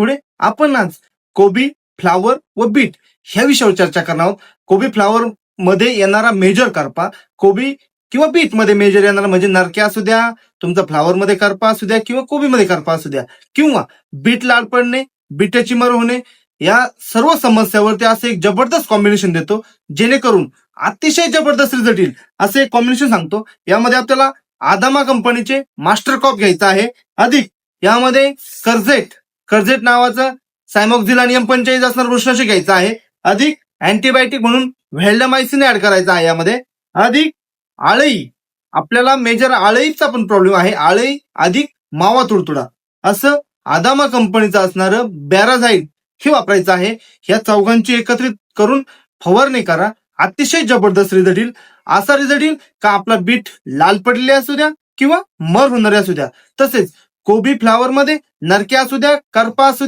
पुढे आपण आज कोबी, फ्लावर व बीट ह्या विषयावर चर्चा करणार आहोत. कोबी फ्लावर मध्ये येणारा मेजर करपा, कोबी किंवा बीट मध्ये मेजर येणारा म्हणजे नरक्या असू द्या, तुमचा फ्लावर मध्ये करपा असू द्या किंवा कोबी मध्ये करपा असू द्या, किंवा बीट लाल पडणे, बीटाची मर होणे, या सर्व समस्यावरती असं एक जबरदस्त कॉम्बिनेशन देतो, जेणेकरून अतिशय जबरदस्त रिझल्ट येईल असं एक कॉम्बिनेशन सांगतो. यामध्ये आपल्याला आदामा कंपनीचे मास्टर कॉप घ्यायचा आहे, अधिक यामध्ये कर्जेट नावाचं सायमोक्झिलानियम 45 असणार बुरशीनाशक घ्यायचं आहे, अधिक अँटीबायोटिक म्हणून व्हेल्डामायसिन ऍड करायचा आहे यामध्ये, अधिक आळई, आपल्याला मेजर आळईचा पण प्रॉब्लेम आहे, आळई अधिक मावा तुडतुडा, असं आदामा कंपनीचं असणारं बॅराझाईड हे वापरायचं आहे. ह्या चौघांची एकत्रित करून फवारणी करा, अतिशय जबरदस्त रिझल्ट येईल. असा रिझल्ट येईल का आपला बीट लाल पडलेले असू द्या किंवा मर होणारे असू द्या, तसेच कोबी फ्लावर मध्ये नरक्या असू द्या, करपा असू द्या